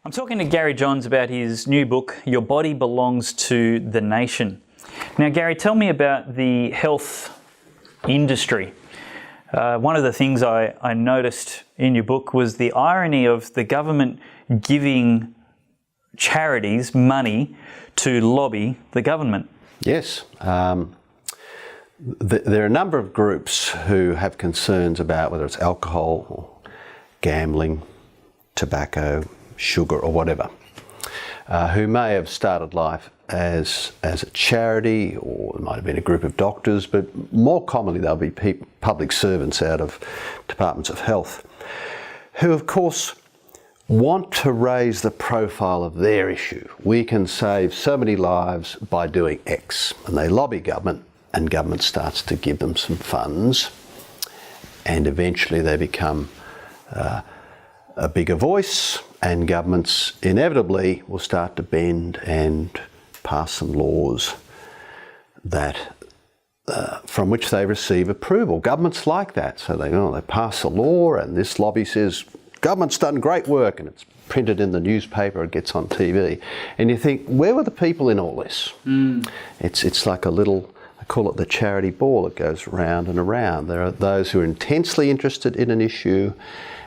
I'm talking to Gary Johns about his new book, Your Body Belongs to the Nation. Now, Gary, tell me about the health industry. One of the things I noticed in your book was the irony of the government giving charities money to lobby the government. Yes. There are a number of groups who have concerns about whether it's alcohol, or gambling, tobacco, sugar or whatever, who may have started life as a charity, or it might have been a group of doctors, but more commonly they'll be public servants out of departments of health, who of course want to raise the profile of their issue. We can save so many lives by doing X, and they lobby government, and government starts to give them some funds, and eventually they become a bigger voice, and governments inevitably will start to bend and pass some laws that from which they receive approval. Governments like that, so they pass a law, and this lobby says government's done great work, and it's printed in the newspaper, it gets on TV, and you think, where were the people in all this? It's like a little, I call it the charity ball. It goes round and around. There are those who are intensely interested in an issue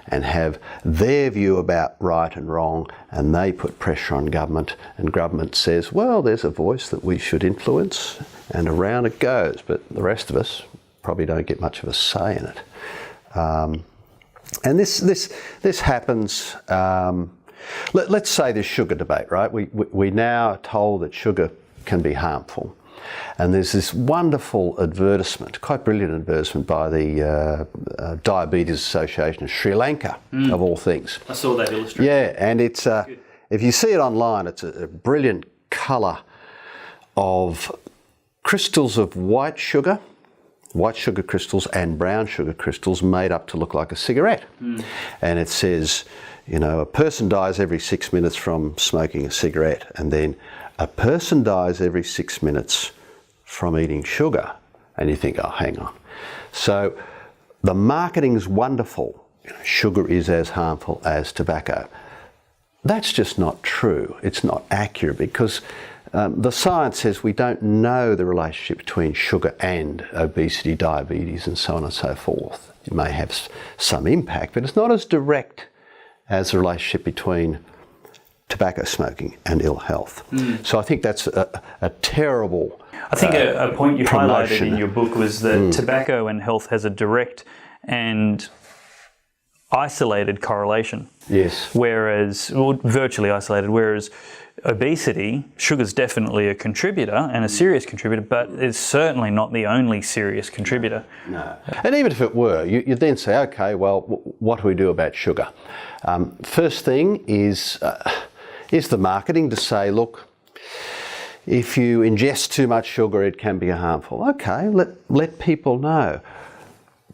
and have their view about right and wrong, and they put pressure on government, and government says, well, there's a voice that we should influence, and around it goes. But the rest of us probably don't get much of a say in it. And this happens, let's say this sugar debate, right? We now are told that sugar can be harmful. And there's this wonderful advertisement, quite brilliant advertisement by the Diabetes Association of Sri Lanka, of all things. I saw that illustration. Yeah, and it's if you see it online, it's a brilliant colour of crystals of white sugar crystals and brown sugar crystals made up to look like a cigarette. And it says, a person dies every 6 minutes from smoking a cigarette, and then a person dies every 6 minutes from eating sugar. And you think, oh, hang on. So the marketing's wonderful. Sugar is as harmful as tobacco. That's just not true. It's not accurate, because the science says we don't know the relationship between sugar and obesity, diabetes, and so on and so forth. It may have some impact, but it's not as direct as the relationship between tobacco smoking and ill health. So I think that's a terrible I think a point you promotion. highlighted in your book was that tobacco and health has a direct and isolated correlation. Yes. Virtually isolated, whereas obesity, sugar's definitely a contributor and a serious contributor, but it's certainly not the only serious contributor. No. And even if it were, you then say, okay, well, what do we do about sugar? First thing is the marketing to say, look, if you ingest too much sugar, it can be harmful. Okay, let people know.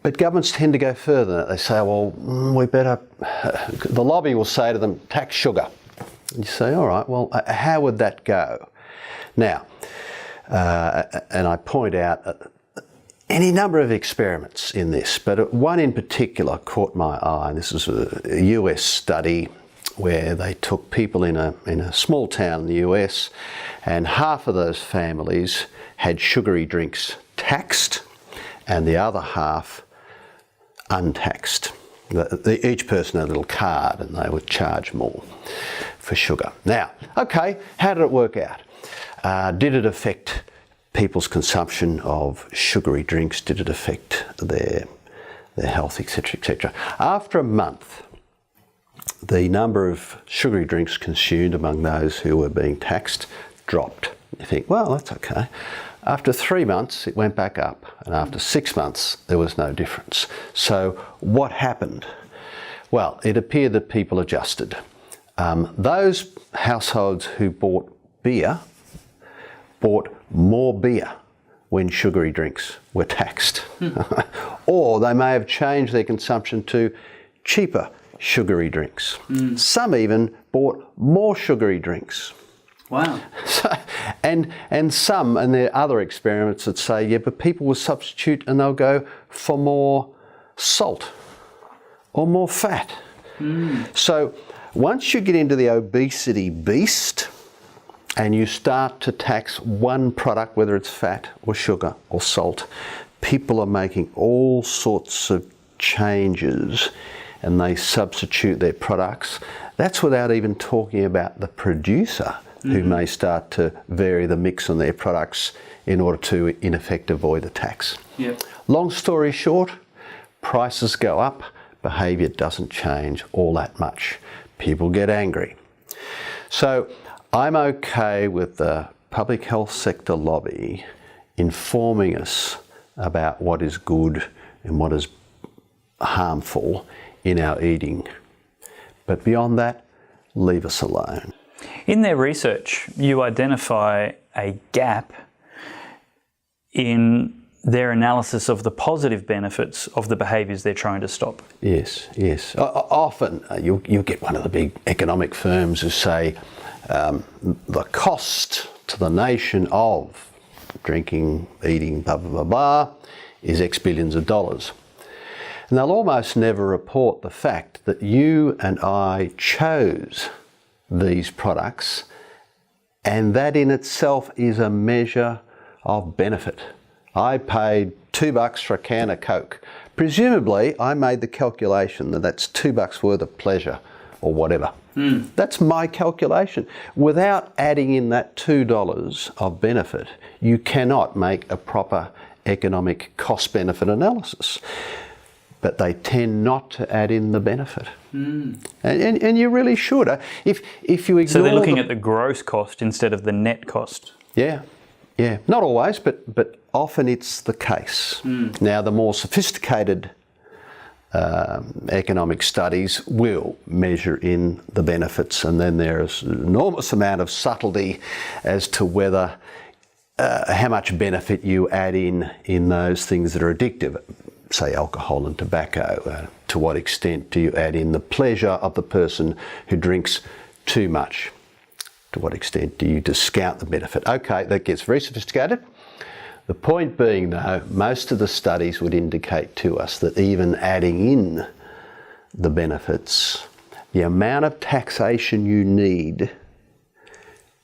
But governments tend to go further than that. They say, well, the lobby will say to them, tax sugar. And you say, all right, well, how would that go? Now, and I point out any number of experiments in this, but one in particular caught my eye, and this is a US study where they took people in a small town in the US, and half of those families had sugary drinks taxed and the other half untaxed. Each person had a little card and they would charge more for sugar. Now, okay, how did it work out? Did it affect people's consumption of sugary drinks? Did it affect their health, etc., etc.? After a month, the number of sugary drinks consumed among those who were being taxed dropped. You think, well, that's okay. After 3 months, it went back up, and after 6 months, there was no difference. So what happened? Well, it appeared that people adjusted. Those households who bought more beer when sugary drinks were taxed. Or they may have changed their consumption to cheaper sugary drinks. Some even bought more sugary drinks. Wow. So, and some, and there are other experiments that say, yeah, but people will substitute and they'll go for more salt or more fat. So Once you get into the obesity beast and you start to tax one product, whether it's fat or sugar or salt, people are making all sorts of changes and they substitute their products. That's without even talking about the producer who may start to vary the mix on their products in order to, in effect, avoid the tax. Yep. Long story short, prices go up, behaviour doesn't change all that much. People get angry. So I'm okay with the public health sector lobby informing us about what is good and what is harmful in our eating. But beyond that, leave us alone. In their research, you identify a gap in their analysis of the positive benefits of the behaviours they're trying to stop. Yes, yes. Often you'll get one of the big economic firms who say the cost to the nation of drinking, eating, blah, blah, blah, blah, is X billions of dollars. And they'll almost never report the fact that you and I chose these products, and that in itself is a measure of benefit. I paid $2 for a can of Coke. Presumably, I made the calculation that that's $2 worth of pleasure or whatever. That's my calculation. Without adding in that $2 of benefit, you cannot make a proper economic cost-benefit analysis. But they tend not to add in the benefit. And you really should. If you ignore so they're looking at the gross cost instead of the net cost. Yeah. Not always, but often it's the case. Now, the more sophisticated economic studies will measure in the benefits, and then there's an enormous amount of subtlety as to whether how much benefit you add in those things that are addictive. Say alcohol and tobacco, to what extent do you add in the pleasure of the person who drinks too much? To what extent do you discount the benefit? Okay, that gets very sophisticated. The point being though, most of the studies would indicate to us that even adding in the benefits, the amount of taxation you need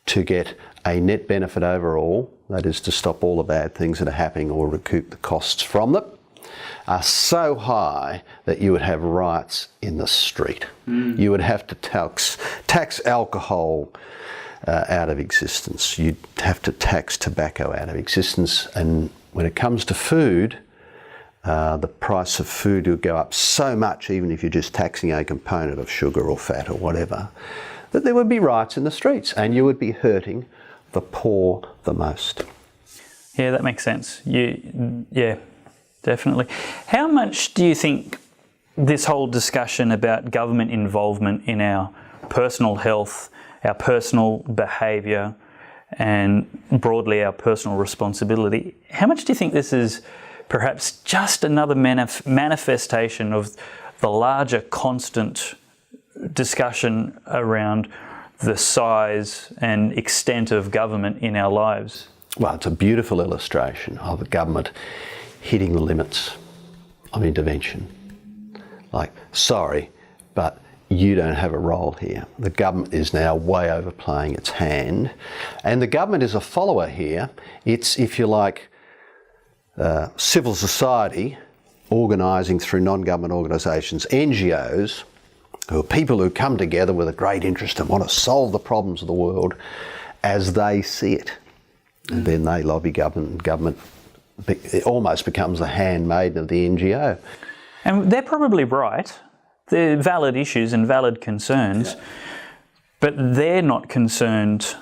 to get a net benefit overall, that is to stop all the bad things that are happening or recoup the costs from them, are so high that you would have riots in the street. You would have to tax alcohol out of existence. You'd have to tax tobacco out of existence. And when it comes to food, the price of food will go up so much, even if you're just taxing a component of sugar or fat or whatever, that there would be riots in the streets and you would be hurting the poor the most. Yeah, that makes sense. Yeah. Definitely. How much do you think this whole discussion about government involvement in our personal health, our personal behaviour, and broadly our personal responsibility, how much do you think this is perhaps just another manifestation of the larger constant discussion around the size and extent of government in our lives? Well, it's a beautiful illustration of the government hitting the limits of intervention. Like, sorry, but you don't have a role here. The government is now way overplaying its hand. And the government is a follower here. It's, if you like, civil society organising through non-government organisations, NGOs, who are people who come together with a great interest and want to solve the problems of the world as they see it. And then they lobby government, and government it almost becomes the handmaiden of the NGO. And they're probably right. They're valid issues and valid concerns, but they're not concerned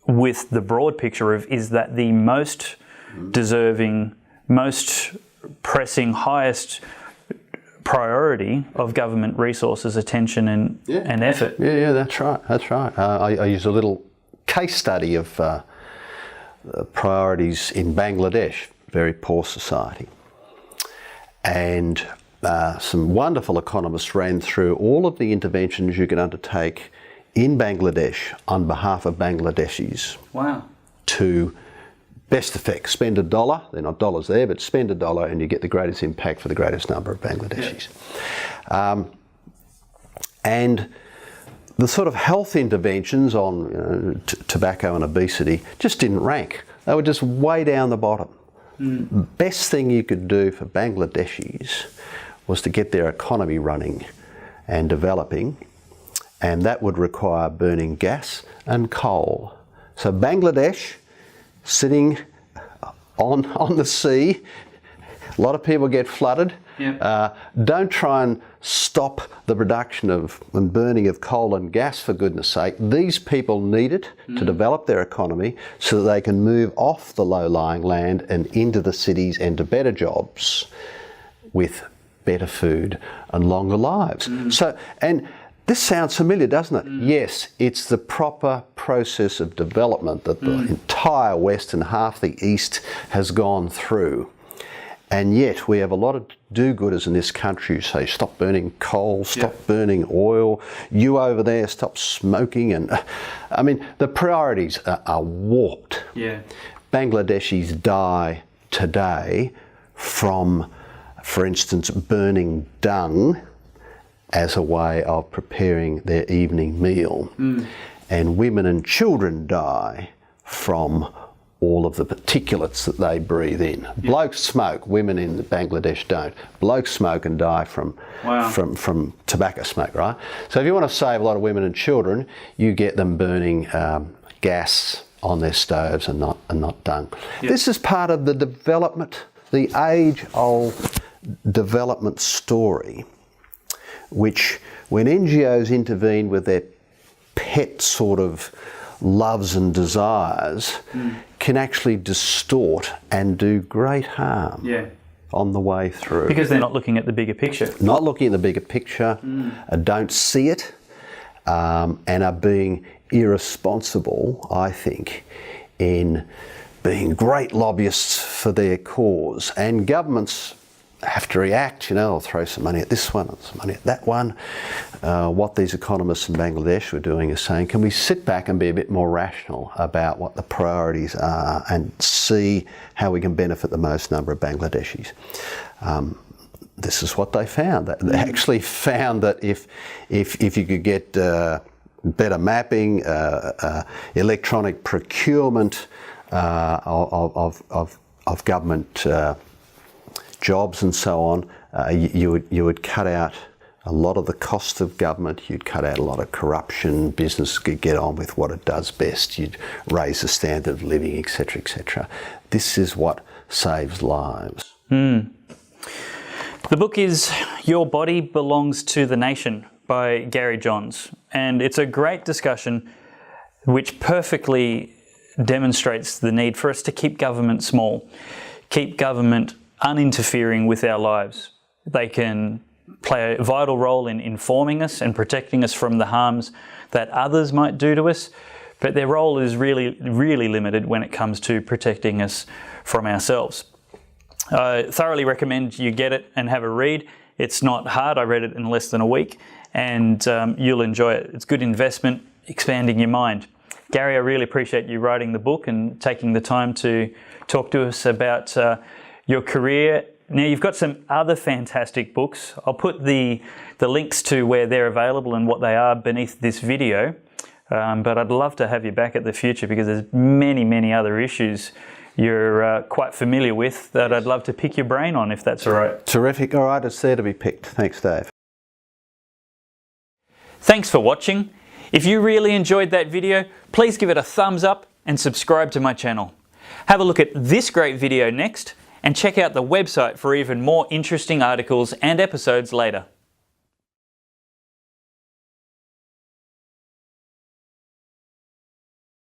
with the broad picture of, is that the most deserving, most pressing, highest priority of government resources, attention and effort. Yeah, that's right. I use a little case study of priorities in Bangladesh, very poor society. And some wonderful economists ran through all of the interventions you can undertake in Bangladesh on behalf of Bangladeshis. Wow. To best effect. Spend $1, they're not dollars there, but spend $1 and you get the greatest impact for the greatest number of Bangladeshis. And the sort of health interventions on tobacco and obesity just didn't rank. They were just way down the bottom. Best thing you could do for Bangladeshis was to get their economy running and developing, and that would require burning gas and coal. So Bangladesh, sitting on the sea, a lot of people get flooded. Yeah. Don't try and stop the production of and burning of coal and gas, for goodness sake. These people need it to develop their economy so that they can move off the low-lying land and into the cities and to better jobs with better food and longer lives. So, and this sounds familiar, doesn't it? Yes, it's the proper process of development that the entire West and half the East has gone through. And yet we have a lot of do-gooders in this country who say, stop burning coal, stop burning oil, you over there, stop smoking. And I mean, the priorities are warped. Yeah. Bangladeshis die today from, for instance, burning dung as a way of preparing their evening meal. And women and children die from all of the particulates that they breathe in. Blokes smoke, women in Bangladesh don't. Blokes smoke and die from tobacco smoke, right? So if you want to save a lot of women and children, you get them burning gas on their stoves and not dung. This is part of the development, the age-old development story, which when NGOs intervene with their pet sort of loves and desires, can actually distort and do great harm on the way through. Because they're not looking at the bigger picture. Not looking at the bigger picture, don't see it, and are being irresponsible, I think, in being great lobbyists for their cause. And governments have to react, they'll throw some money at this one, some money at that one. What these economists in Bangladesh were doing is saying, can we sit back and be a bit more rational about what the priorities are and see how we can benefit the most number of Bangladeshis? This is what they found. They actually found that if you could get better mapping, electronic procurement of government jobs and so on, you would cut out a lot of the cost of government, you'd cut out a lot of corruption, business could get on with what it does best, you'd raise the standard of living, etc., etc. This is what saves lives. The book is Your Body Belongs to the Nation by Gary Johns, and it's a great discussion which perfectly demonstrates the need for us to keep government small, keep government uninterfering with our lives. They can play a vital role in informing us and protecting us from the harms that others might do to us, but their role is really, really limited when it comes to protecting us from ourselves. I thoroughly recommend you get it and have a read. It's not hard. I read it in less than a week, and you'll enjoy it. It's good investment, expanding your mind. Gary, I really appreciate you writing the book and taking the time to talk to us about your career. Now, you've got some other fantastic books. I'll put the links to where they're available and what they are beneath this video. But I'd love to have you back at the future because there's many, many other issues you're quite familiar with that I'd love to pick your brain on, if that's all right. Terrific. All right, it's there to be picked. Thanks, Dave. Thanks for watching. If you really enjoyed that video, please give it a thumbs up and subscribe to my channel. Have a look at this great video next, and check out the website for even more interesting articles and episodes later.